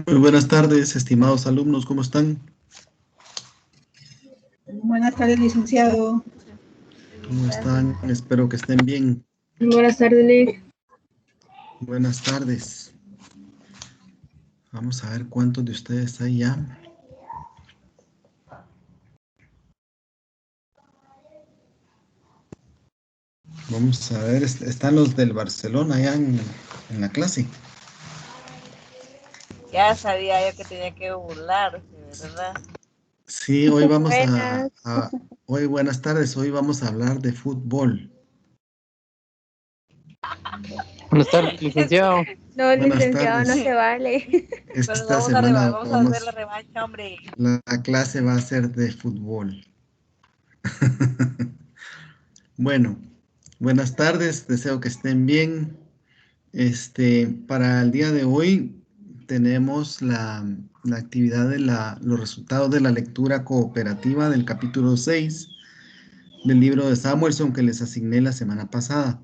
Muy buenas tardes, estimados alumnos, ¿cómo están? Buenas tardes, licenciado. ¿Cómo están? Espero que estén bien. Buenas tardes, Lic. Buenas tardes. Vamos a ver cuántos de ustedes hay ya. Vamos a ver, están los del Barcelona ya en la clase. Ya sabía yo que tenía que burlarse, ¿verdad? Sí, hoy vamos Buenas. hoy buenas tardes, hoy vamos a hablar de fútbol. Buenas tardes, licenciado. No, Buenas licenciado, no tardes. se vale. Pero Esta vamos semana vamos a hacer la revancha, hombre. la clase va a ser de fútbol. Bueno, buenas tardes, deseo que estén bien. Para el día de hoy tenemos la actividad de los resultados de la lectura cooperativa del capítulo 6 del libro de Samuelson que les asigné la semana pasada.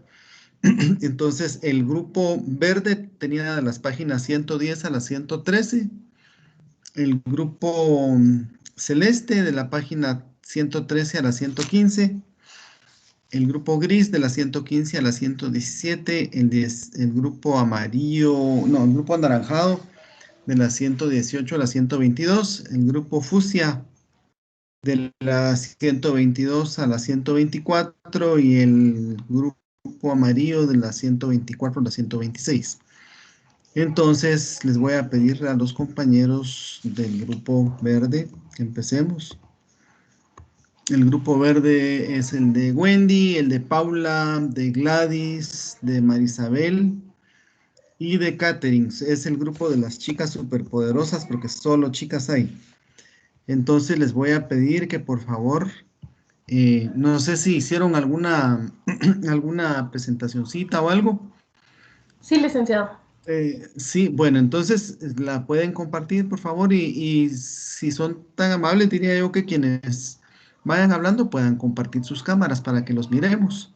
Entonces, el grupo verde tenía de las páginas 110 a la 113, el grupo celeste de la página 113 a la 115, el grupo gris de la 115 a la 117, el grupo amarillo, no, el grupo anaranjado de la 118 a la 122, el grupo fucsia de la 122 a la 124 y el grupo amarillo de la 124 a la 126. Entonces, les voy a pedir a los compañeros del grupo verde que empecemos. El grupo verde es el de Wendy, el de Paula, de Gladys, de Marisabel y de Catherine. Es el grupo de las chicas superpoderosas porque solo chicas hay. Entonces les voy a pedir que por favor, no sé si hicieron alguna, alguna presentacioncita o algo. Sí, licenciado. Sí, bueno, entonces la pueden compartir por favor y si son tan amables diría yo que quienes vayan hablando puedan compartir sus cámaras para que los miremos.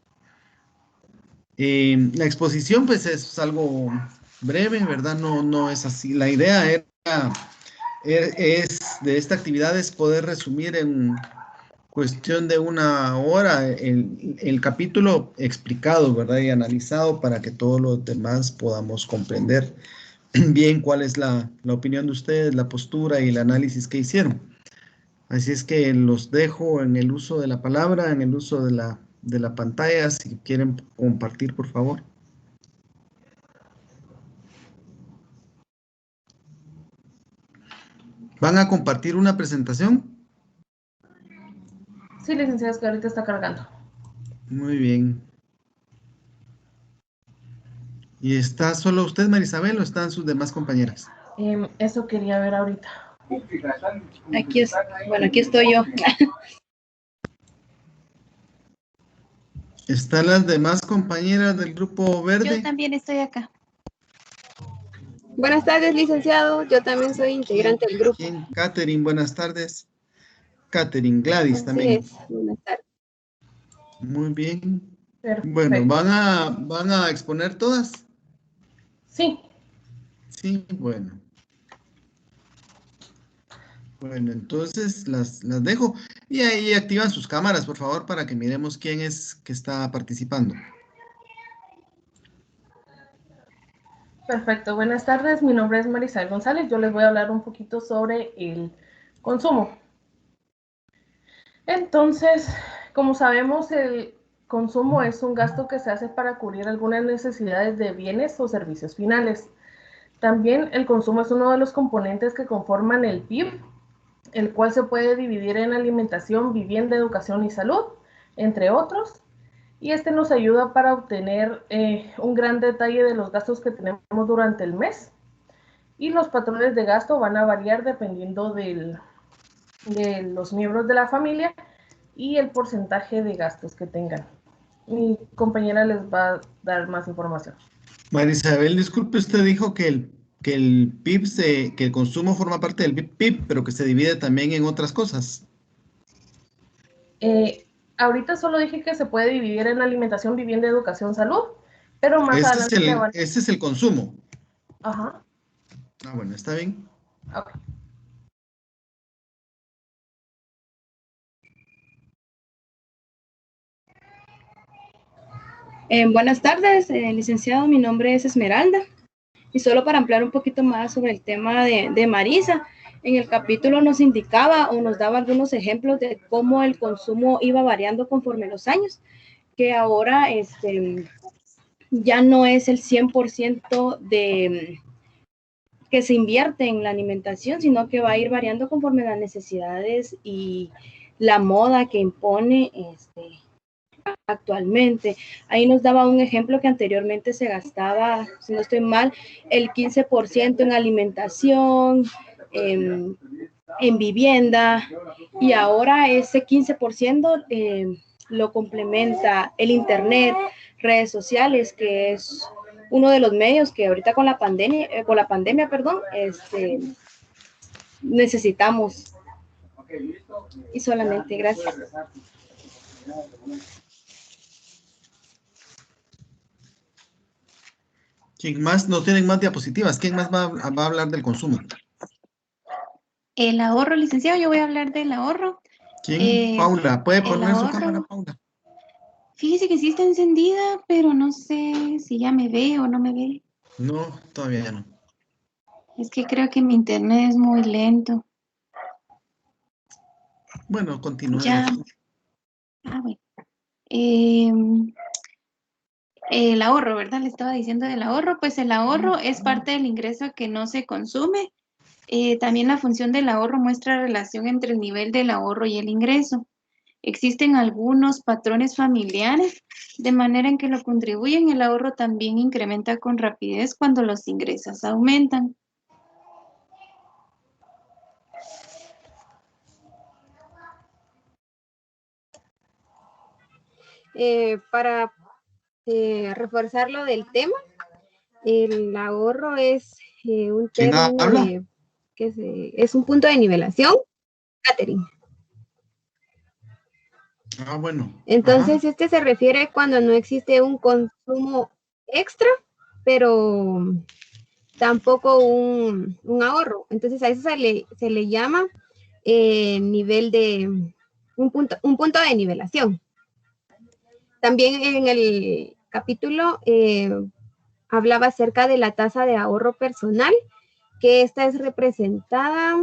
La exposición pues es algo breve, ¿verdad? No es así. La idea es de esta actividad es poder resumir en cuestión de una hora el capítulo explicado, ¿verdad? Y analizado para que todos los demás podamos comprender bien cuál es la opinión de ustedes, la postura y el análisis que hicieron. Así es que los dejo en el uso de la palabra, en el uso de la pantalla, si quieren compartir, por favor. ¿Van a compartir una presentación? Sí, licenciado, es que ahorita está cargando. Muy bien. ¿Y está solo usted, Marisabel, o están sus demás compañeras? Eso quería ver ahorita. Aquí estoy yo. ¿Están las demás compañeras del grupo verde? Yo también estoy acá. Buenas tardes, licenciado. Yo también soy integrante del grupo. ¿Quién? Catherine, buenas tardes. Catherine, Gladys Así también. es. Buenas tardes. Muy bien. Perfecto. Bueno, ¿van a exponer todas? Sí. Sí, bueno. Bueno, entonces las dejo. Y ahí activan sus cámaras, por favor, para que miremos quién es que está participando. Perfecto. Buenas tardes. Mi nombre es Marisabel González. Yo les voy a hablar un poquito sobre el consumo. Entonces, como sabemos, el consumo es un gasto que se hace para cubrir algunas necesidades de bienes o servicios finales. También el consumo es uno de los componentes que conforman el PIB, el cual se puede dividir en alimentación, vivienda, educación y salud, entre otros. Y este nos ayuda para obtener un gran detalle de los gastos que tenemos durante el mes. Y los patrones de gasto van a variar dependiendo de los miembros de la familia y el porcentaje de gastos que tengan. Mi compañera les va a dar más información. María Isabel, disculpe, usted dijo que el PIB, que el consumo forma parte del PIB, pero que se divide también en otras cosas. Ahorita solo dije que se puede dividir en alimentación, vivienda, educación, salud, pero más adelante se van. Ese es el consumo. Ajá. Ah, bueno, está bien. Ok. Buenas tardes, licenciado. Mi nombre es Esmeralda. Y solo para ampliar un poquito más sobre el tema de Marisa, en el capítulo nos indicaba o nos daba algunos ejemplos de cómo el consumo iba variando conforme los años, que ahora ya no es el 100% que se invierte en la alimentación, sino que va a ir variando conforme las necesidades y la moda que impone actualmente. Ahí nos daba un ejemplo que anteriormente se gastaba, si no estoy mal, el 15% en alimentación, en vivienda, y ahora ese 15% lo complementa el internet, redes sociales, que es uno de los medios que ahorita con la pandemia, perdón, necesitamos. Y solamente, gracias. ¿Quién más? No tienen más diapositivas. ¿Quién más va a hablar del consumo? El ahorro, licenciado, yo voy a hablar del ahorro. ¿Quién? Paula. ¿Puede El poner su ahorro, cámara, Paula? fíjese que sí está encendida, pero no sé si ya me ve o no me ve. No, todavía no. Es que creo que mi internet es muy lento. Bueno, continúe. Ya. Ah, bueno. El ahorro, ¿verdad? Le estaba diciendo del ahorro. Pues el ahorro es parte del ingreso que no se consume. También la función del ahorro muestra relación entre el nivel del ahorro y el ingreso. Existen algunos patrones familiares, de manera en que lo contribuyen, el ahorro también incrementa con rapidez cuando los ingresos aumentan. Para reforzar lo del tema, el ahorro es un ¿Quién término habla? es un punto de nivelación, Catherine. Ah, bueno. Entonces, Ajá. se refiere cuando no existe un consumo extra, pero tampoco un ahorro. Entonces, a eso se le llama nivel de un punto de nivelación. También en el capítulo hablaba acerca de la tasa de ahorro personal, que esta es representada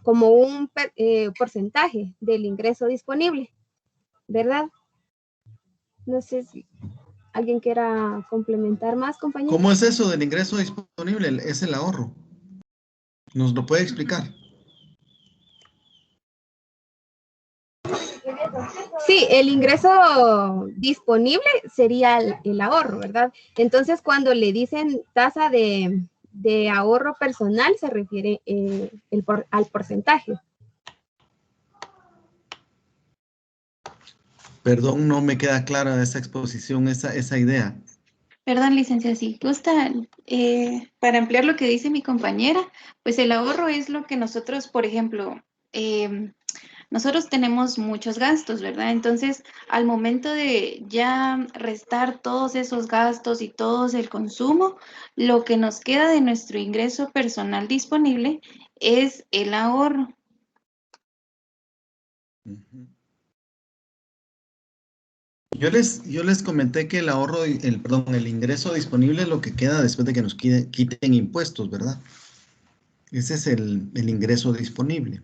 como un porcentaje del ingreso disponible, ¿verdad? No sé si alguien quiera complementar más, compañero. ¿Cómo es eso del ingreso disponible? Es el ahorro. ¿Nos lo puede explicar? Sí, el ingreso disponible sería el ahorro, ¿verdad? Entonces, cuando le dicen tasa de ahorro personal, se refiere al porcentaje. Perdón, no me queda clara esa exposición, esa idea. Perdón, licencia, si gusta, para ampliar lo que dice mi compañera, pues el ahorro es lo que nosotros, por ejemplo, nosotros tenemos muchos gastos, ¿verdad? Entonces, al momento de ya restar todos esos gastos y todo el consumo, lo que nos queda de nuestro ingreso personal disponible es el ahorro. Yo les comenté que el ahorro, el ingreso disponible es lo que queda después de que nos quiten impuestos, ¿verdad? Ese es el ingreso disponible.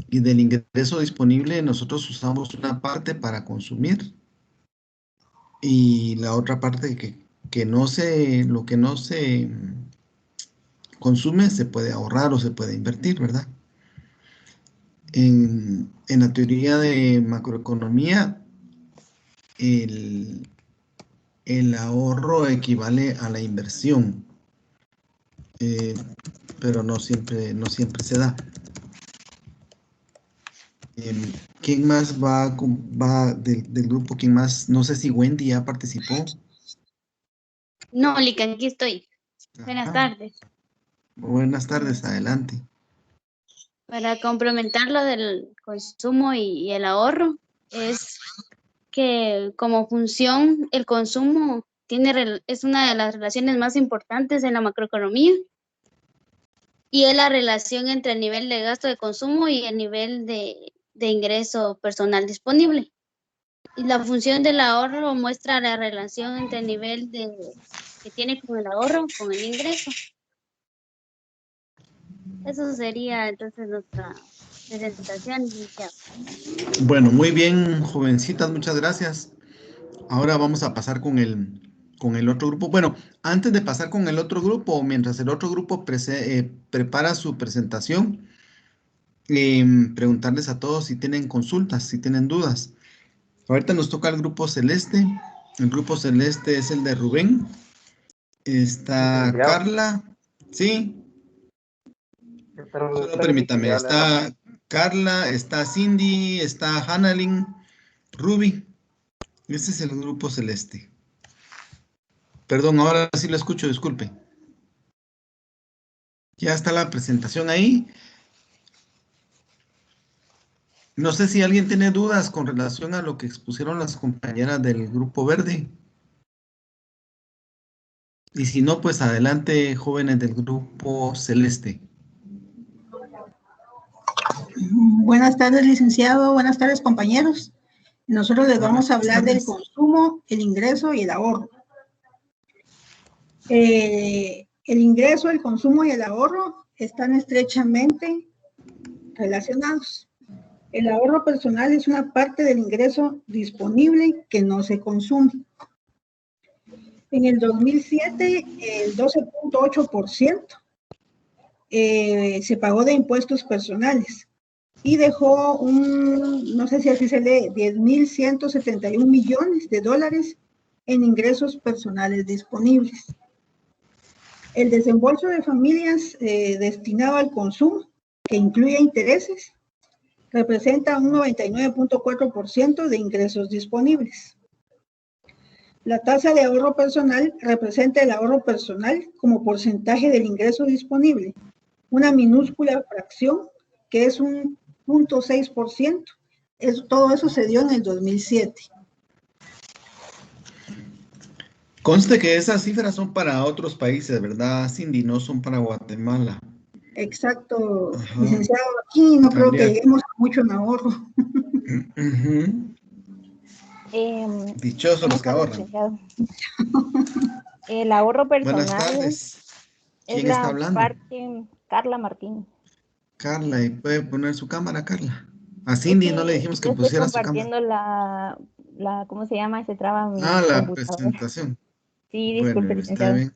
Y del ingreso disponible nosotros usamos una parte para consumir y la otra parte lo que no se consume se puede ahorrar o se puede invertir, ¿verdad? En la teoría de macroeconomía, el ahorro equivale a la inversión, eh, pero no siempre se da. ¿Quién más va del grupo? ¿Quién más? No sé si Wendy ya participó. No, Lica, aquí estoy. Buenas Ajá. tardes. Buenas tardes, adelante. Para complementar lo del consumo y el ahorro, es que como función el consumo es una de las relaciones más importantes en la macroeconomía, y es la relación entre el nivel de gasto de consumo y el nivel de ingreso personal disponible. Y la función del ahorro muestra la relación entre el nivel que tiene con el ahorro, con el ingreso. Eso sería entonces nuestra presentación, licenciado. Bueno, muy bien, jovencitas, muchas gracias. Ahora vamos a pasar con el otro grupo. Bueno, antes de pasar con el otro grupo, mientras el otro grupo prepara su presentación, preguntarles a todos si tienen consultas, si tienen dudas. Ahorita nos toca el grupo celeste. El grupo celeste es el de Rubén. Está Carla. Sí. Solo permítame. Está Carla, está Cindy, está Hannalyn, Ruby. Este es el grupo celeste. Perdón, ahora sí lo escucho, disculpe. Ya está la presentación ahí. No sé si alguien tiene dudas con relación a lo que expusieron las compañeras del grupo verde. Y si no, pues adelante, jóvenes del grupo celeste. Buenas tardes, licenciado. Buenas tardes, compañeros. Nosotros les vamos a hablar del consumo, el ingreso y el ahorro. El ingreso, el consumo y el ahorro están estrechamente relacionados. El ahorro personal es una parte del ingreso disponible que no se consume. En el 2007, el 12.8% se pagó de impuestos personales y dejó no sé si así se lee, 10.171 millones de dólares en ingresos personales disponibles. El desembolso de familias destinado al consumo, que incluye intereses, representa un 99.4% de ingresos disponibles. La tasa de ahorro personal representa el ahorro personal como porcentaje del ingreso disponible, una minúscula fracción que es un 0.6%. Todo eso se dio en el 2007. Conste que esas cifras son para otros países, ¿verdad, Cindy? No son para Guatemala. Exacto, licenciado. Aquí no creo que lleguemos mucho en ahorro. Dichosos los que ahorran. El ahorro personal. Buenas tardes. ¿Quién es está la hablando? Parte, Carla Martín. Carla, ¿y puede poner su cámara, Carla? A Cindy no le dijimos que pusiera su cámara. Estoy compartiendo ¿cómo se llama? Se traba mi la computadora. presentación. Sí, disculpe, bueno, licenciado.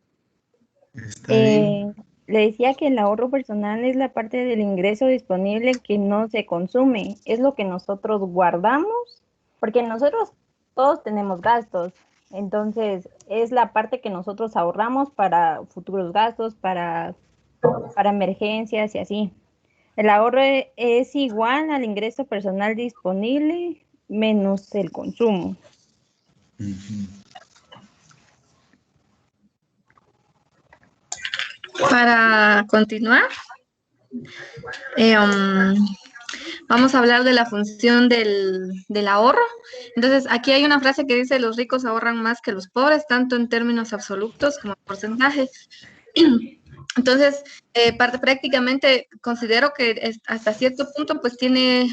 Está bien. Le decía que el ahorro personal es la parte del ingreso disponible que no se consume. Es lo que nosotros guardamos, porque nosotros todos tenemos gastos. Entonces, es la parte que nosotros ahorramos para futuros gastos, para emergencias y así. El ahorro es igual al ingreso personal disponible menos el consumo. Para continuar, vamos a hablar de la función del ahorro. Entonces, aquí hay una frase que dice: los ricos ahorran más que los pobres, tanto en términos absolutos como en porcentaje. Entonces, prácticamente considero que hasta cierto punto pues tiene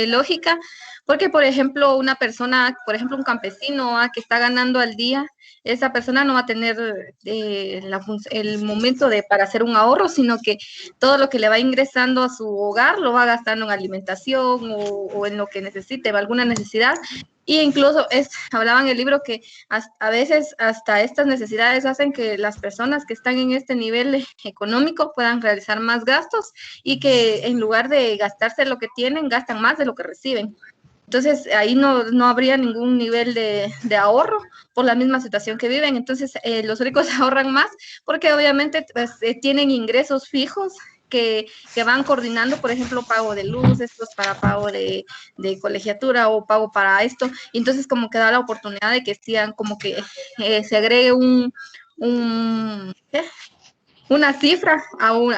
lógica, porque por ejemplo una persona, por ejemplo un campesino que está ganando al día, esa persona no va a tener el momento para hacer un ahorro, sino que todo lo que le va ingresando a su hogar lo va gastando en alimentación o en lo que necesite, alguna necesidad. Y incluso hablaba en el libro que a veces hasta estas necesidades hacen que las personas que están en este nivel económico puedan realizar más gastos y que en lugar de gastarse lo que tienen, gastan más de lo que reciben. Entonces, ahí no habría ningún nivel de ahorro por la misma situación que viven. Entonces, los ricos ahorran más porque obviamente pues, tienen ingresos fijos que van coordinando, por ejemplo, pago de luz, estos para pago de colegiatura o pago para esto. Y entonces, como que da la oportunidad de que sean como que se agregue una cifra a un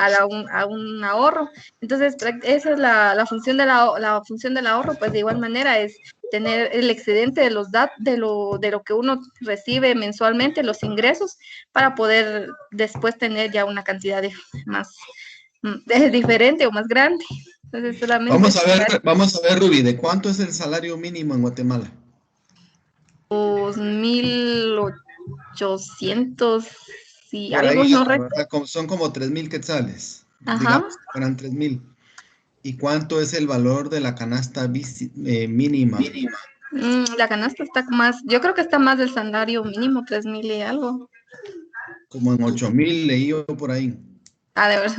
ahorro. Entonces, esa es la función la función del ahorro, pues de igual manera es tener el excedente de lo que uno recibe mensualmente, los ingresos, para poder después tener ya una cantidad es diferente o más grande. Entonces solamente Vamos a ver, Ruby, ¿de cuánto es el salario mínimo en Guatemala? 2,800 y Por algo, ahí no anda, recuerdo. ¿verdad? Son como 3,000 quetzales. Ajá. Digamos que fueran 3,000. ¿Y cuánto es el valor de la canasta mínima? La canasta está más, yo creo que está más del salario mínimo, 3,000 y algo. Como en 8,000 leí yo por ahí. Ah, de verdad.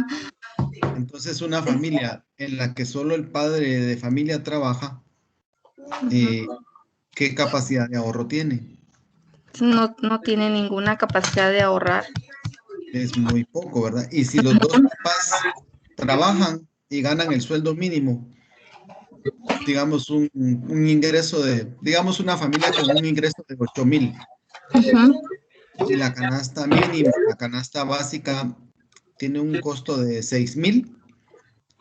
Entonces, una familia en la que solo el padre de familia trabaja, ¿qué capacidad de ahorro tiene? No tiene ninguna capacidad de ahorrar. Es muy poco, ¿verdad? Y si los dos papás trabajan y ganan el sueldo mínimo, digamos un ingreso digamos una familia con un ingreso de 8,000, y la canasta mínima, la canasta básica, tiene un costo de 6,000,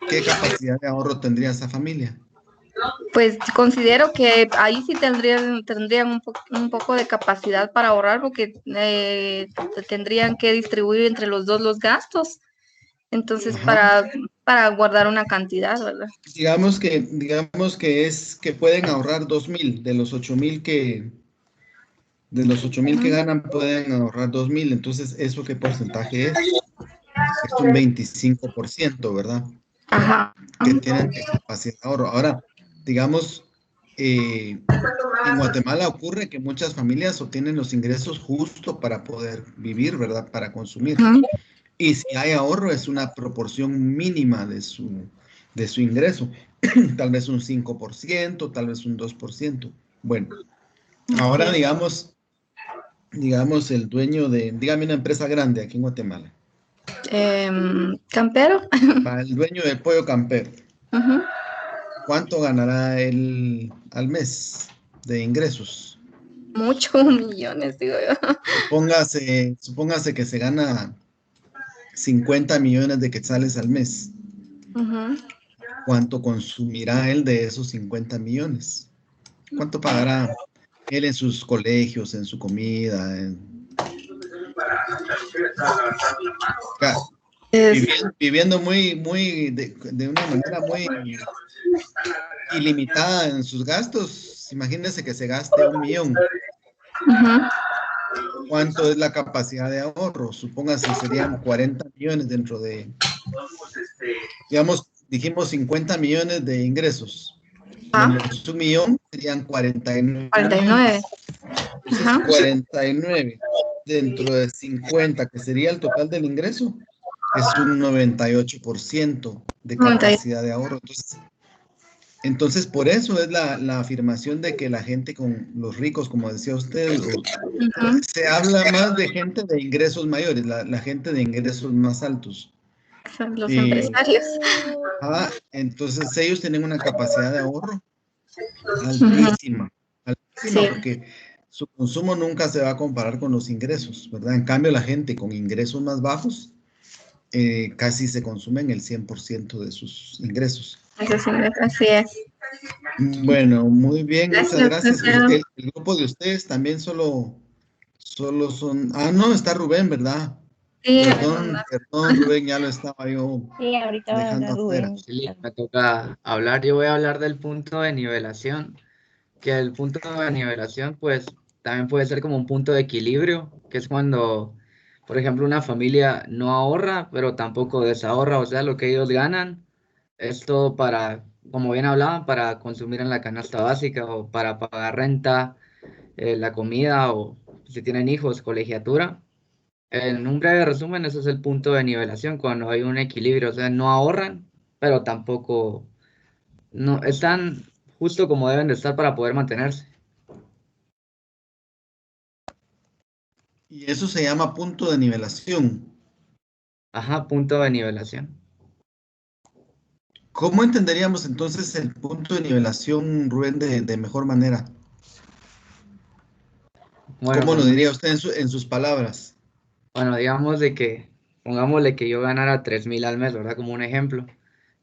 ¿qué capacidad de ahorro tendría esa familia? Pues considero que ahí sí tendrían un poco de capacidad para ahorrar, porque tendrían que distribuir entre los dos los gastos. Entonces, para guardar una cantidad, ¿verdad? Digamos que pueden ahorrar 2,000 de los 8,000 que ganan, pueden ahorrar 2,000. Entonces, ¿eso qué porcentaje es? Es un 25%, ¿verdad? Ajá. Que tienen de capacidad de ahorro. Ahora, digamos, en Guatemala ocurre que muchas familias obtienen los ingresos justo para poder vivir, ¿verdad? Para consumir. Y si hay ahorro, es una proporción mínima de su ingreso. Tal vez un 5%, tal vez un 2%. Bueno, ahora digamos el dueño dígame una empresa grande aquí en Guatemala. Campero. El dueño del Pollo Campero. ¿Cuánto ganará él al mes de ingresos? Muchos millones, digo yo. Supóngase que se gana 50 millones de quetzales al mes. ¿Cuánto consumirá él de esos 50 millones? ¿Cuánto pagará él en sus colegios, en su comida? Viviendo de una manera muy ilimitada en sus gastos. Imagínense que se gaste 1,000,000. ¿Cuánto es la capacidad de ahorro? Supóngase serían 40 millones dentro de, digamos, dijimos 50 millones de ingresos. Menos 1,000,000 serían 49. 49. Entonces, 49 dentro de 50, que sería el total del ingreso, es un 98% de capacidad de ahorro. Entonces, por eso es la afirmación de que la gente con los ricos, como decía usted, se habla más de gente de ingresos mayores, la gente de ingresos más altos. Son los empresarios. Entonces, ellos tienen una capacidad de ahorro altísima, porque su consumo nunca se va a comparar con los ingresos, ¿verdad? En cambio, la gente con ingresos más bajos casi se consumen el 100% de sus ingresos. Así es. Bueno, muy bien, muchas gracias. El grupo de ustedes también solo son... no, está Rubén, ¿verdad? Sí, perdón, Rubén, ya lo estaba yo ahorita dejando afuera. Sí, me toca hablar. Yo voy a hablar del punto de nivelación, que el punto de nivelación, pues, también puede ser como un punto de equilibrio, que es cuando, por ejemplo, una familia no ahorra, pero tampoco desahorra, o sea, lo que ellos ganan es todo para, como bien hablaban, para consumir en la canasta básica o para pagar renta, la comida o si tienen hijos, colegiatura. En un breve resumen, ese es el punto de nivelación, cuando hay un equilibrio, o sea, no ahorran, pero tampoco no están justo como deben de estar para poder mantenerse. Y eso se llama punto de nivelación. Ajá, punto de nivelación. ¿Cómo entenderíamos entonces el punto de nivelación, Rubén, de mejor manera? Bueno, ¿Cómo lo diría usted en sus palabras? Bueno, pongámosle que yo ganara 3,000 al mes, ¿verdad? Como un ejemplo.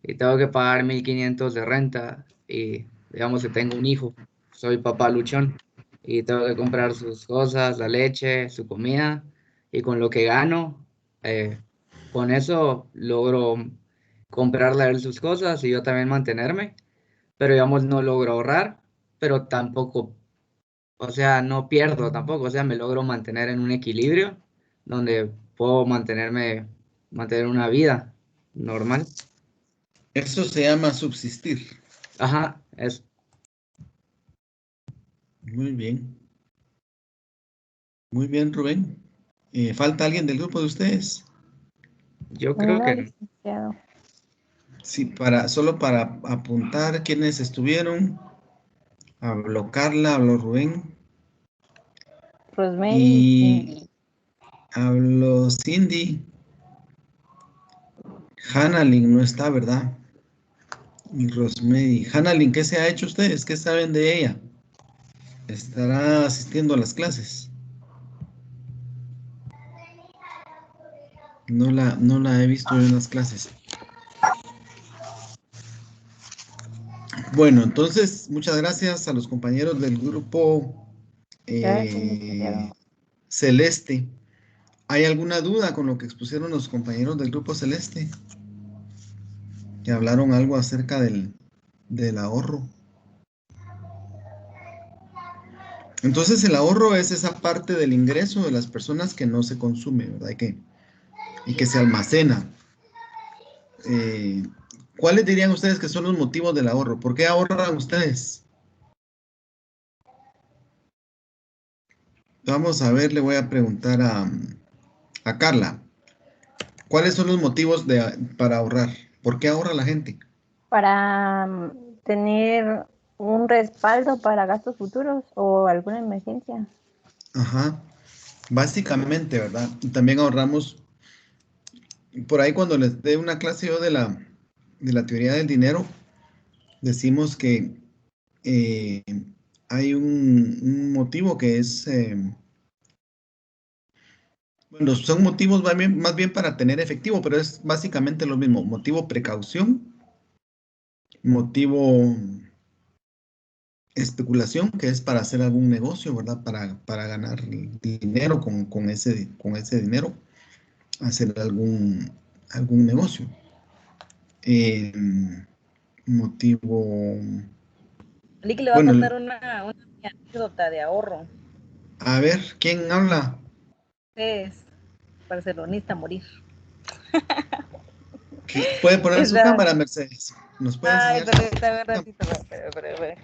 Y tengo que pagar 1,500 de renta y digamos que tengo un hijo, soy papá luchón y tengo que comprar sus cosas, la leche, su comida y con lo que gano, con eso logro comprarle a él sus cosas y yo también mantenerme, pero digamos no logro ahorrar, pero tampoco, o sea, no pierdo tampoco, o sea, me logro mantener en un equilibrio donde puedo mantener una vida normal. Eso se llama subsistir. Ajá, es. Muy bien. Muy bien, Rubén. ¿Falta alguien del grupo de ustedes? Yo creo No, que no. licenciado. Sí, solo para apuntar quiénes estuvieron. Habló Carla, habló Rubén Rosemary, y habló Cindy. Hannalyn no está, ¿verdad? Y Rosemary. Hannalyn, ¿qué se ha hecho ustedes? ¿Qué saben de ella? ¿Estará asistiendo a las clases? No la he visto en las clases. Bueno, entonces, muchas gracias a los compañeros del grupo gracias, licenciado. Celeste. ¿Hay alguna duda con lo que expusieron los compañeros del grupo Celeste? Que hablaron algo acerca del ahorro. Entonces, el ahorro es esa parte del ingreso de las personas que no se consume, ¿verdad? Y que se almacena. ¿Cuáles dirían ustedes que son los motivos del ahorro? ¿Por qué ahorran ustedes? Vamos a ver, le voy a preguntar a Carla. ¿Cuáles son los motivos para ahorrar? ¿Por qué ahorra la gente? Para tener un respaldo para gastos futuros o alguna emergencia. Ajá, básicamente, ¿verdad? Y también ahorramos, por ahí cuando les dé una clase yo de la teoría del dinero, decimos que eh, hay un motivo que es, bueno, son motivos más bien para tener efectivo, pero es básicamente lo mismo. Motivo precaución, motivo especulación, que es para hacer algún negocio, ¿verdad? Para ganar dinero con ese dinero, hacer algún negocio. Motivo, Lick le va a bueno, contar una anécdota de ahorro. a ver, ¿quién habla? Es barcelonista a morir. ¿Puede poner su Esa- cámara, Mercedes? ¿Nos puede Ay, enseñar? permítame un ratito. Pero.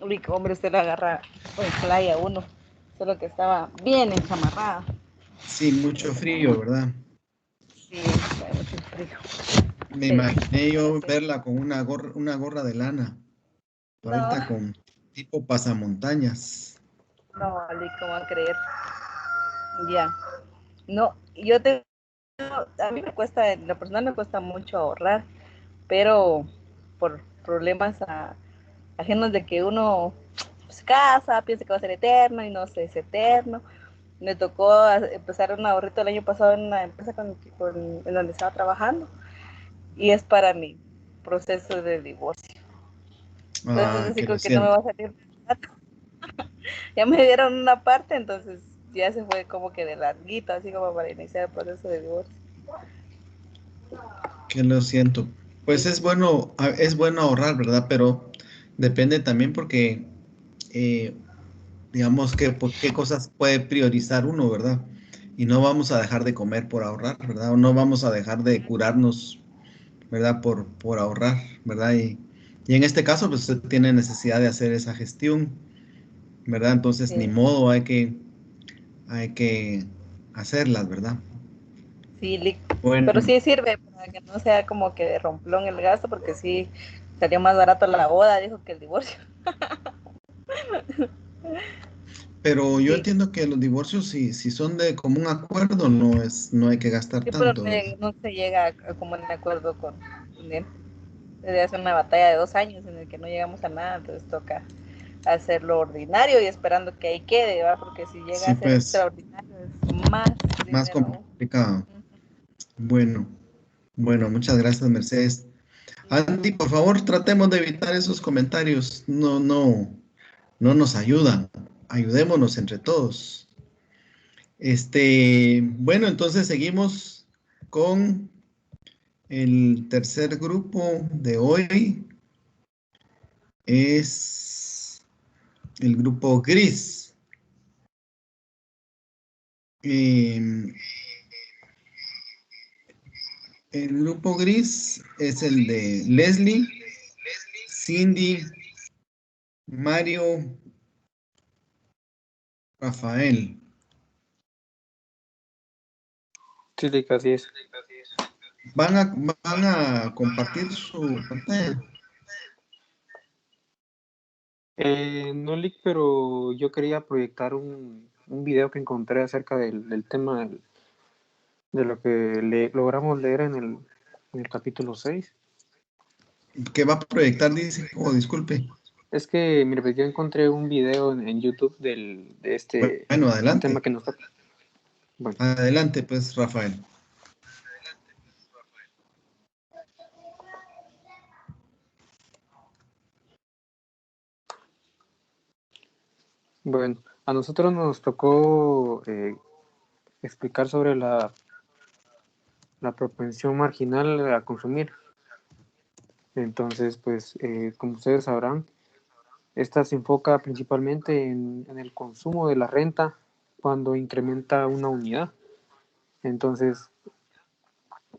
Uy, hombre, usted lo agarra en playa uno. Solo que estaba bien enchamarrada. Sí, mucho frío, ¿verdad? Sí, fue mucho frío. Me Sí. imaginé yo verla con una gorra de lana, ahorita No, con tipo pasamontañas. no, Lick, ¿cómo va a creer? Ya. No, yo tengo, a mí me cuesta, en lo personal me cuesta mucho ahorrar, pero por problemas ajenos de que uno se casa, piensa que va a ser eterno y no sé, es eterno. Me tocó empezar un ahorrito el año pasado en una empresa en donde estaba trabajando y es para mi proceso de divorcio. Entonces, Ah, así que lo como que no me va siento. a salir. Ya me dieron una parte, entonces ya se fue como que de larguito, así como para iniciar el proceso de divorcio. Que lo siento. Pues es bueno ahorrar, ¿verdad? Pero depende también porque, eh, digamos, por qué cosas puede priorizar uno, ¿verdad? Y no vamos a dejar de comer por ahorrar, ¿verdad? O no vamos a dejar de curarnos, ¿verdad? Por ahorrar, ¿verdad? Y en este caso, pues usted tiene necesidad de hacer esa gestión, ¿verdad? Entonces, ni Sí. modo, hay que hacerlas, ¿verdad? Sí, pero Bueno, sí sirve para que no sea como que de romplón el gasto, porque sí salió más barato la boda, dijo, que el divorcio. pero yo Sí, entiendo que los divorcios, si son de común acuerdo, no hay que gastar sí, pero tanto, ¿verdad? no se llega a como en acuerdo con él. Desde hace una batalla de 2 años en el que no llegamos a nada, entonces toca hacerlo ordinario y esperando que ahí quede, ¿va? Porque si llega Sí, a ser pues, extraordinario es más más dinero. complicado. Bueno, bueno, muchas gracias, Mercedes. Andy, por favor, tratemos de evitar esos comentarios. No nos ayudan. Ayudémonos entre todos. Bueno, entonces seguimos con El tercer grupo de hoy es el grupo gris. El grupo gris es el de Leslie, Cindy, Mario, Rafael. Sí, Lick, así es. ¿Van a compartir su pantalla? No, Lick, pero yo quería proyectar un video que encontré acerca del tema de lo que logramos leer en el capítulo 6. ¿Qué va a proyectar? Dice, disculpe. Es que, mire, pues yo encontré un video en YouTube de este Bueno, adelante. tema que nos toca. Bueno. Adelante, pues, Rafael. Bueno, a nosotros nos tocó explicar sobre la propensión marginal a consumir. Entonces, pues, como ustedes sabrán, esta se enfoca principalmente en el consumo de la renta cuando incrementa una unidad. Entonces,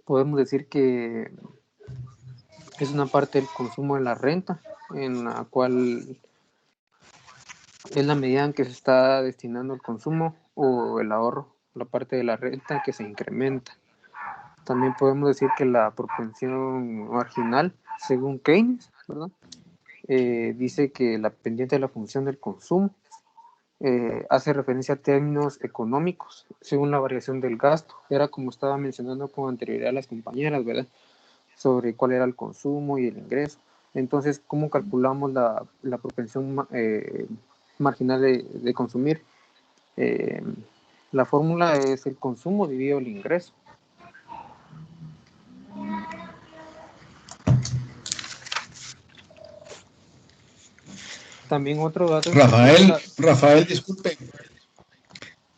podemos decir que es una parte del consumo de la renta, en la cual es la medida en que se está destinando el consumo o el ahorro, la parte de la renta que se incrementa. También podemos decir que la propensión marginal, según Keynes, ¿verdad? Dice que la pendiente de la función del consumo hace referencia a términos económicos según la variación del gasto. Era como estaba mencionando con anterioridad a las compañeras, ¿verdad? Sobre cuál era el consumo y el ingreso. Entonces, ¿cómo calculamos la propensión marginal de consumir? La fórmula es el consumo dividido el ingreso. También otro dato. Rafael, disculpe.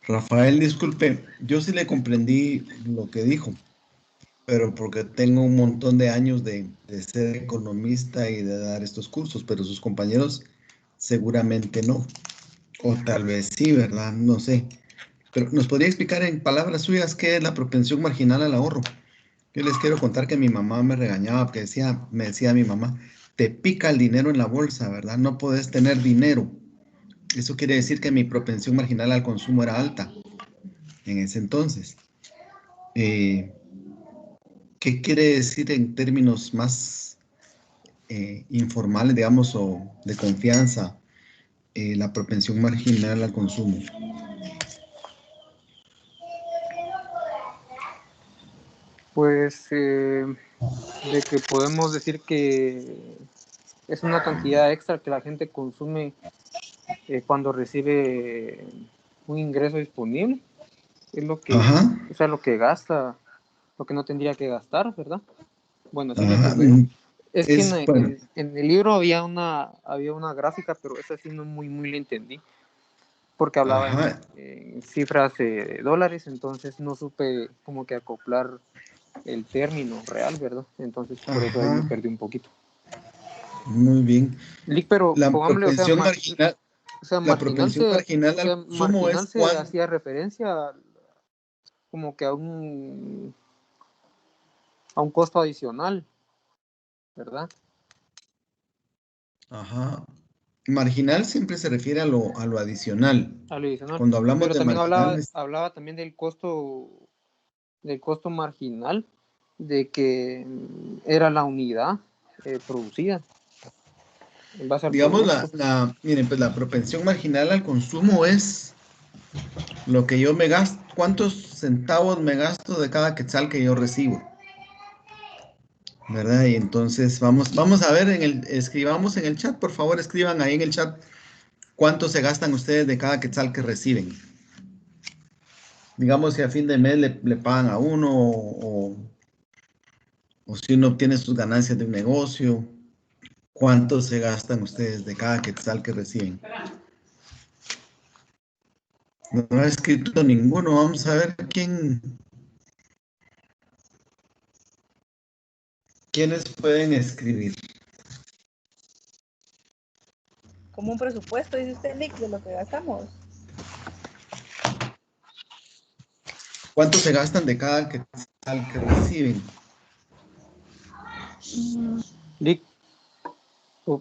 Rafael, disculpe. Yo sí le comprendí lo que dijo, pero porque tengo un montón de años de ser economista y de dar estos cursos, pero sus compañeros seguramente no. O tal vez sí, ¿verdad? No sé. Pero ¿nos podría explicar en palabras suyas qué es la propensión marginal al ahorro? Yo les quiero contar que mi mamá me regañaba porque me decía mi mamá, te pica el dinero en la bolsa, ¿verdad? No puedes tener dinero. Eso quiere decir que mi propensión marginal al consumo era alta en ese entonces. ¿Qué quiere decir en términos más informales, digamos, o de confianza, la propensión marginal al consumo? Pues de que podemos decir que es una cantidad extra que la gente consume cuando recibe un ingreso disponible. Es lo que, o sea, lo que gasta, lo que no tendría que gastar, ¿verdad? Bueno, así lo entendemos. Es que en el libro había una gráfica, pero esa sí no muy la entendí, porque hablaba en cifras de dólares, entonces no supe como que acoplar el término real, ¿verdad? Entonces por eso ahí me perdí un poquito. Muy bien. Pero la pongámosle, propensión marginal, la propensión marginal al consumo es se cuando hacía referencia como que a un costo adicional, ¿verdad? Ajá. Marginal siempre se refiere a lo adicional. A lo adicional. Cuando hablamos pero de también marginales, hablaba también del costo marginal, de que era la unidad producida en base al digamos, producto. miren, pues la propensión marginal al consumo es lo que yo me gasto, cuántos centavos me gasto de cada quetzal que yo recibo, ¿verdad? Y entonces vamos a ver, escribamos en el chat, por favor, escriban ahí en el chat cuánto se gastan ustedes de cada quetzal que reciben. Digamos si a fin de mes le pagan a uno o si uno obtiene sus ganancias de un negocio, ¿cuánto se gastan ustedes de cada quetzal que reciben? No ha escrito ninguno. Vamos a ver quién. ¿Quiénes pueden escribir? Como un presupuesto, dice usted, Nick, de lo que gastamos. ¿Cuánto se gastan de cada quetzal que reciben? Lick,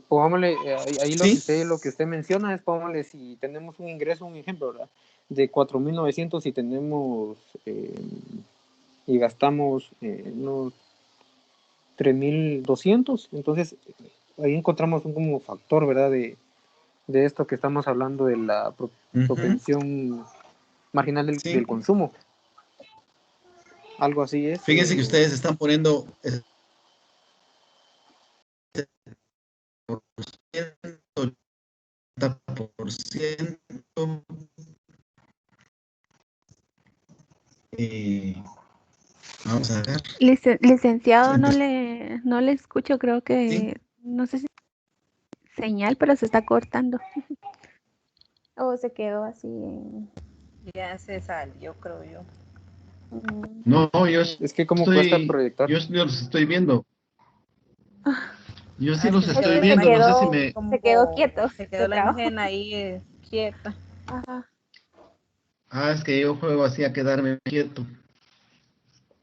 pongámosle, ahí ¿Sí? lo que usted menciona es, pongámosle, si tenemos un ingreso, un ejemplo, ¿verdad? De 4.900 y tenemos y gastamos unos 3.200, entonces ahí encontramos un como factor, ¿verdad? De esto que estamos hablando de la propensión marginal del Sí. consumo. Algo así es. Fíjense que ustedes están poniendo 80%. Vamos a ver. Licenciado, Entonces, no le escucho, creo ¿sí? que, no sé si señal, pero se está cortando. O se quedó así en... Ya se salió, creo yo. No, yo Es que como cuesta proyectar. yo los estoy viendo. Yo sí los Es que estoy la viendo, no sé si imagen me... Se quedó quieto. Se quedó la imagen ahí quieta. Ajá. Ah, es que yo juego así a quedarme quieto.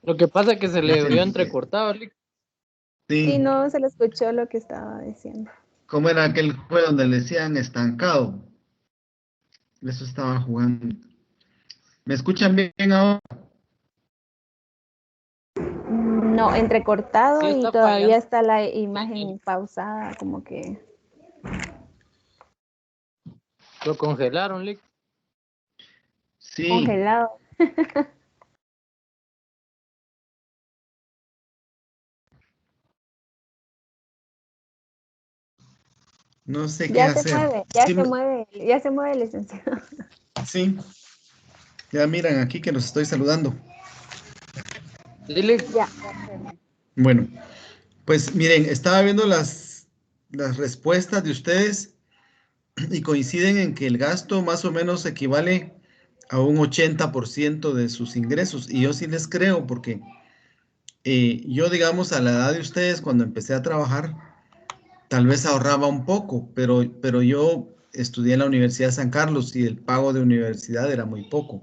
Lo que pasa es que se Ya le sé, oyó entrecortado, Lick. Sí, sí. no se le escuchó lo que estaba diciendo. ¿Cómo era aquel juego donde le decían estancado? Eso estaban jugando. ¿Me escuchan bien ahora? No, entrecortado Sí y está todavía fallando. está la imagen pausada, como que... Lo congelaron, Lick. Sí. Congelado. No sé qué Ya se hacer. mueve, ya se mueve, licenciado. Sí. Ya miran aquí que los estoy saludando. Sí, Lick. Ya. Bueno, pues miren, estaba viendo las respuestas de ustedes y coinciden en que el gasto más o menos equivale a un 80% de sus ingresos. Y yo sí les creo porque yo, digamos, a la edad de ustedes, cuando empecé a trabajar, tal vez ahorraba un poco, pero yo estudié en la Universidad de San Carlos y el pago de universidad era muy poco.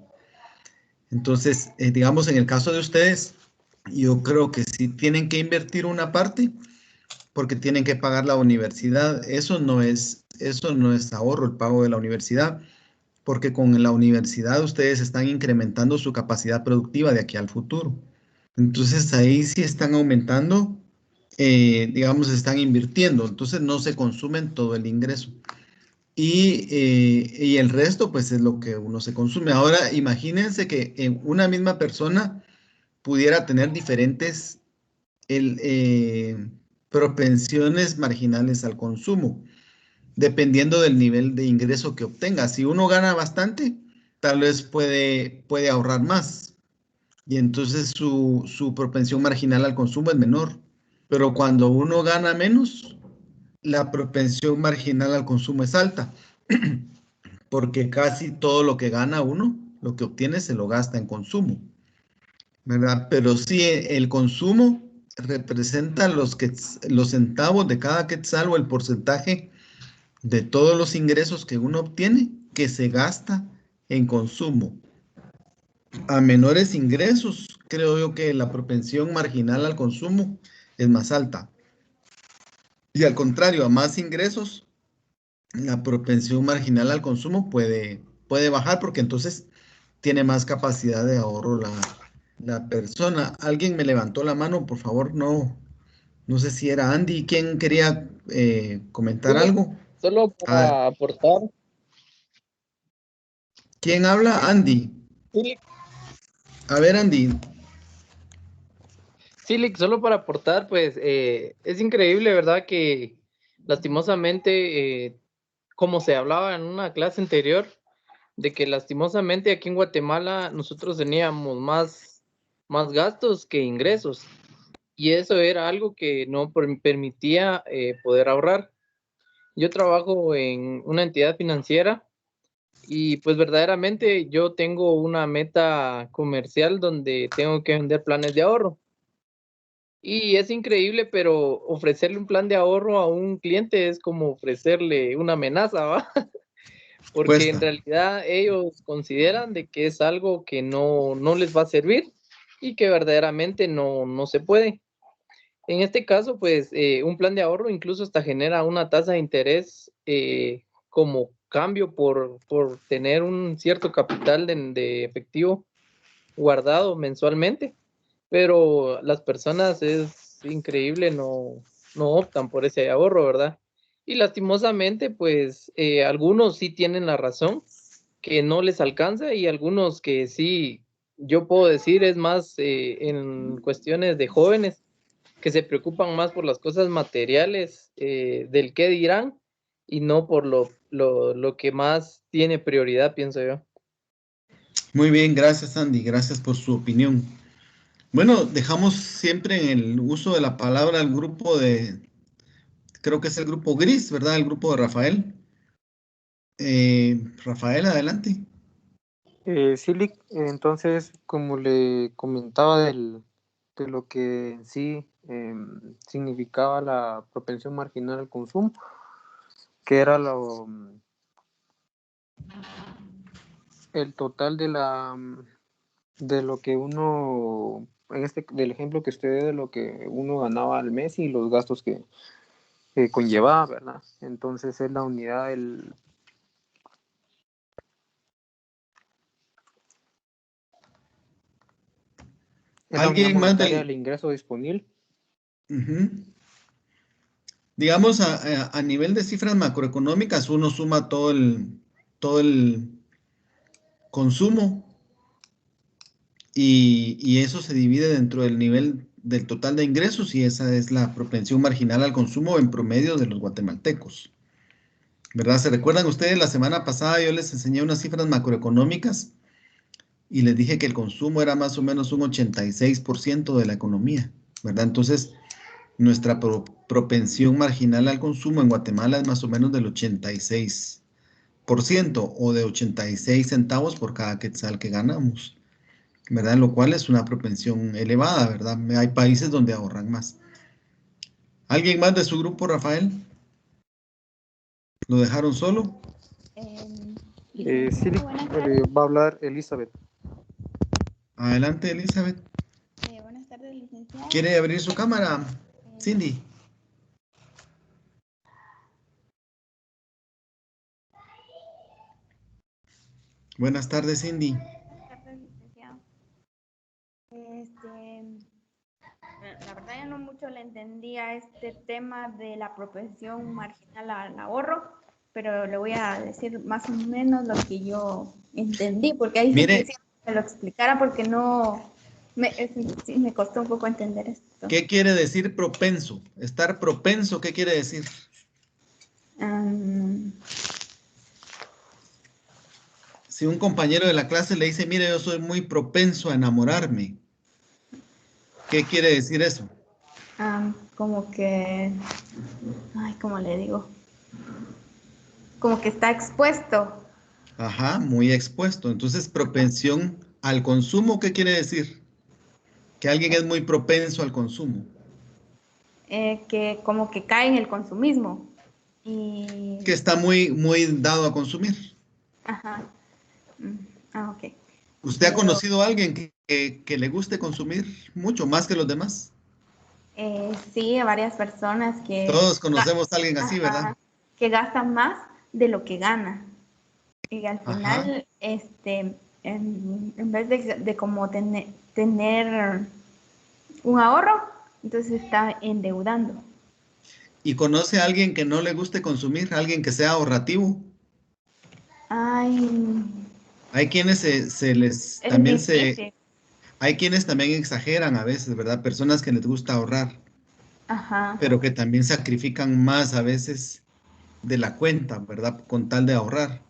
Entonces, digamos, en el caso de ustedes, yo creo que sí tienen que invertir una parte porque tienen que pagar la universidad. Eso no es ahorro, el pago de la universidad, porque con la universidad ustedes están incrementando su capacidad productiva de aquí al futuro. Entonces, ahí sí están aumentando, digamos, están invirtiendo. Entonces, no se consumen todo el ingreso. Y el resto, pues, es lo que uno se consume. Ahora, imagínense que una misma persona pudiera tener diferentes propensiones marginales al consumo, dependiendo del nivel de ingreso que obtenga. Si uno gana bastante, tal vez puede ahorrar más y entonces su propensión marginal al consumo es menor. Pero cuando uno gana menos, la propensión marginal al consumo es alta, porque casi todo lo que gana uno, lo que obtiene, se lo gasta en consumo, ¿verdad? Pero sí, el consumo representa los centavos de cada quetzal o el porcentaje de todos los ingresos que uno obtiene que se gasta en consumo. A menores ingresos, creo yo que la propensión marginal al consumo es más alta. Y al contrario, a más ingresos, la propensión marginal al consumo puede bajar porque entonces tiene más capacidad de ahorro la persona. Alguien me levantó la mano, por favor, no sé si era Andy. ¿Quién quería Sí, comentar Lick. algo? Solo A ver, para aportar. ¿quién habla? Andy. Sí, Lick. A ver, Andy. Sí, Lick, solo para aportar, pues es increíble, ¿verdad? Que lastimosamente, como se hablaba en una clase anterior, de que lastimosamente aquí en Guatemala nosotros teníamos más gastos que ingresos. Y eso era algo que no permitía poder ahorrar. Yo trabajo en una entidad financiera y pues verdaderamente yo tengo una meta comercial donde tengo que vender planes de ahorro. Y es increíble, pero ofrecerle un plan de ahorro a un cliente es como ofrecerle una amenaza, ¿va? Porque en Cuesta. realidad ellos consideran de que es algo que no les va a servir y que verdaderamente no se puede. En este caso, pues un plan de ahorro incluso hasta genera una tasa de interés como cambio por tener un cierto capital de efectivo guardado mensualmente, pero las personas es increíble, no optan por ese ahorro, ¿verdad? Y lastimosamente, pues algunos sí tienen la razón, que no les alcanza y algunos que sí, yo puedo decir, es más en cuestiones de jóvenes que se preocupan más por las cosas materiales del qué dirán y no por lo que más tiene prioridad, pienso yo. Muy bien, gracias Andy, gracias por su opinión. Bueno, dejamos siempre en el uso de la palabra al grupo creo que es el grupo gris, ¿verdad? El grupo de Rafael. Rafael, adelante. Sí, Lick, entonces, como le comentaba de lo que en sí significaba la propensión marginal al consumo, que era el total de lo que uno, del ejemplo que usted dio, de lo que uno ganaba al mes y los gastos que conllevaba, ¿verdad? Entonces es la unidad, es la unidad ¿Alguien más monetaria del ingreso disponible. Ujú. Digamos, a nivel de cifras macroeconómicas, uno suma todo el consumo y eso se divide dentro del nivel del total de ingresos y esa es la propensión marginal al consumo en promedio de los guatemaltecos. ¿Verdad? ¿Se recuerdan ustedes? La semana pasada yo les enseñé unas cifras macroeconómicas y les dije que el consumo era más o menos un 86% de la economía, ¿verdad? Entonces, nuestra propensión marginal al consumo en Guatemala es más o menos del 86% o de 86 centavos por cada quetzal que ganamos, ¿verdad? Lo cual es una propensión elevada, ¿verdad? Hay países donde ahorran más. ¿Alguien más de su grupo, Rafael? ¿Lo dejaron solo? Sí, va a hablar Elizabeth. Adelante, Elizabeth. Buenas tardes, licenciado. ¿Quiere abrir su cámara, Cindy? Buenas tardes, Cindy. Buenas tardes, licenciado. La verdad ya no mucho le entendía este tema de la propensión marginal al ahorro, pero le voy a decir más o menos lo que yo entendí, porque ahí sí quisiera que me lo explicara, porque sí me costó un poco entender esto. ¿Qué quiere decir propenso? Estar propenso, ¿qué quiere decir? Si un compañero de la clase le dice, mire, yo soy muy propenso a enamorarme, ¿qué quiere decir eso? Como que, ay, ¿cómo le digo? Como que está expuesto. Ajá, muy expuesto. Entonces, propensión al consumo, ¿qué quiere decir? Que alguien es muy propenso al consumo. Que como que cae en el consumismo. Que está muy dado a consumir. Ajá. Ok. ¿Usted ha conocido a alguien que le guste consumir mucho más que los demás? Sí, a varias personas que... Todos conocemos a alguien así, ¿verdad? Que gastan más de lo que gana. Y al final, en vez de como tener un ahorro, entonces está endeudando. ¿Y conoce a alguien que no le guste consumir? ¿Alguien que sea ahorrativo? Hay quienes hay quienes también exageran a veces, ¿verdad? Personas que les gusta ahorrar, pero que también sacrifican más a veces de la cuenta, ¿verdad? Con tal de ahorrar.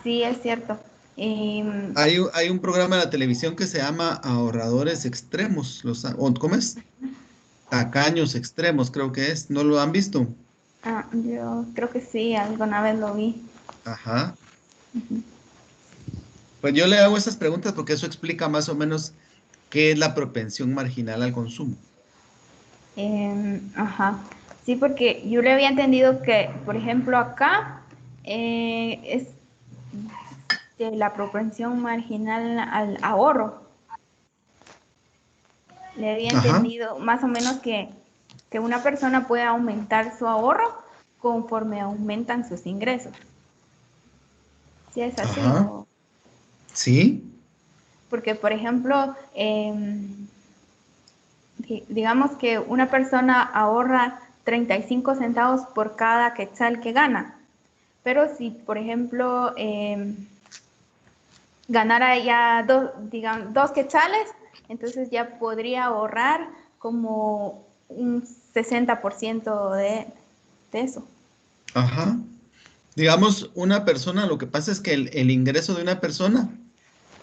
Sí, es cierto. Hay un programa de la televisión que se llama Ahorradores Extremos, ¿cómo es? Tacaños Extremos, creo que es. ¿No lo han visto? Yo creo que sí, alguna vez lo vi. Ajá. Pues yo le hago esas preguntas porque eso explica más o menos qué es la propensión marginal al consumo. Ajá. Sí, porque yo le había entendido que, por ejemplo, acá es de la propensión marginal al ahorro. Le había Ajá. entendido más o menos que una persona puede aumentar su ahorro conforme aumentan sus ingresos. ¿Sí es así? Ajá. Sí. Porque, por ejemplo, digamos que una persona ahorra 35 centavos por cada quetzal que gana. Pero si, por ejemplo, ganara ya dos quetzales, entonces ya podría ahorrar como un 60% de eso. Ajá. Digamos, una persona, lo que pasa es que el ingreso de una persona,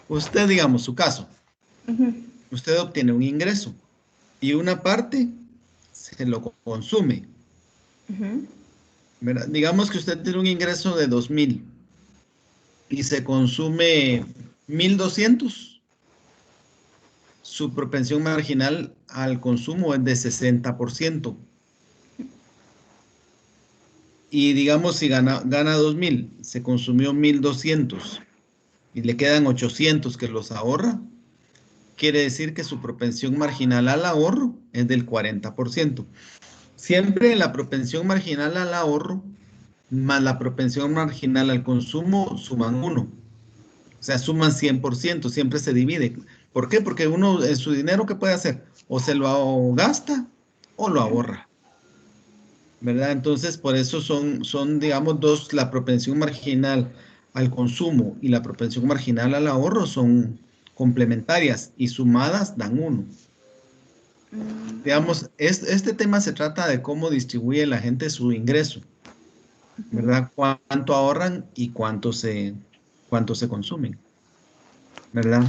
usted, digamos, su caso, usted obtiene un ingreso y una parte se lo consume. ¿Verdad? Digamos que usted tiene un ingreso de 2,000 y se consume 1,200. Su propensión marginal al consumo es de 60%. Y digamos, si gana 2,000, se consumió 1,200 y le quedan 800 que los ahorra, quiere decir que su propensión marginal al ahorro es del 40%. Siempre la propensión marginal al ahorro más la propensión marginal al consumo suman 1. O sea, suman 100%, siempre se divide. ¿Por qué? Porque uno en su dinero, ¿qué puede hacer? O se lo gasta o lo ahorra. ¿Verdad? Entonces, por eso son, digamos, dos, la propensión marginal al consumo y la propensión marginal al ahorro son complementarias y sumadas dan 1. Digamos, este tema se trata de cómo distribuye la gente su ingreso, ¿verdad? Cuánto ahorran y cuánto se consumen, ¿verdad?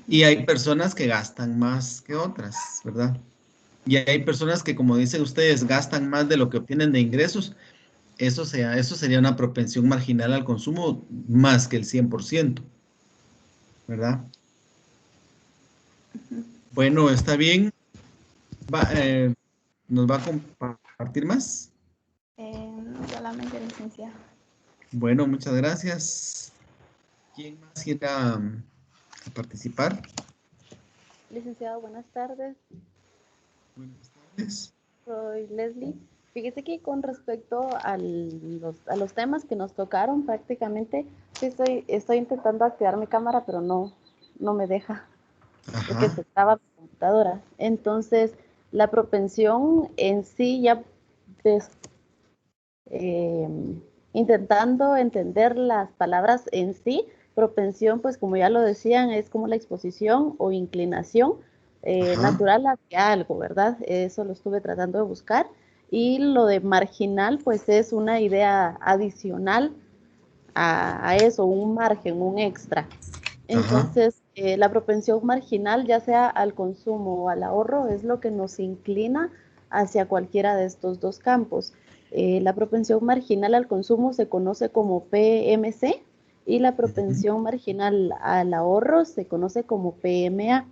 Y hay personas que gastan más que otras, ¿verdad? Y hay personas que, como dicen ustedes, gastan más de lo que obtienen de ingresos. Eso sería una propensión marginal al consumo más que el 100%, ¿verdad? Bueno, está bien. ¿Nos va a compartir más? Solamente licenciado. Bueno, muchas gracias. ¿Quién más quiera a participar? Licenciado, buenas tardes. Buenas tardes. Soy Leslie. Fíjese que con respecto a los temas que nos tocaron prácticamente, sí estoy intentando activar mi cámara, pero no me deja, porque se traba mi computadora. Entonces, la propensión en sí, ya intentando entender las palabras en sí, propensión, pues como ya lo decían, es como la exposición o inclinación natural hacia algo, ¿verdad? Eso lo estuve tratando de buscar. Y lo de marginal, pues es una idea adicional a eso, un margen, un extra. Entonces, la propensión marginal, ya sea al consumo o al ahorro, es lo que nos inclina hacia cualquiera de estos dos campos. La propensión marginal al consumo se conoce como PMC y la propensión marginal al ahorro se conoce como PMA.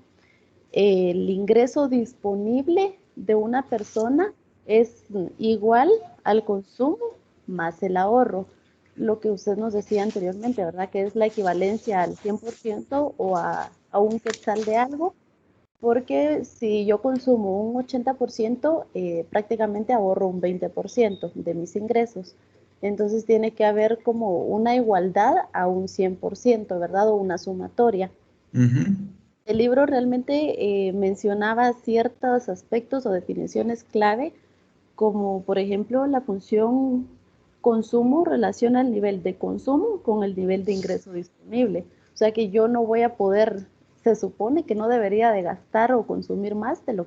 El ingreso disponible de una persona es igual al consumo más el ahorro. Lo que usted nos decía anteriormente, ¿verdad? Que es la equivalencia al 100% o a un quetzal de algo, porque si yo consumo un 80%, prácticamente ahorro un 20% de mis ingresos. Entonces tiene que haber como una igualdad a un 100%, ¿verdad? O una sumatoria. El libro realmente mencionaba ciertos aspectos o definiciones clave, como por ejemplo la función consumo relaciona el nivel de consumo con el nivel de ingreso disponible. O sea que yo no voy a poder, se supone que no debería de gastar o consumir más de lo que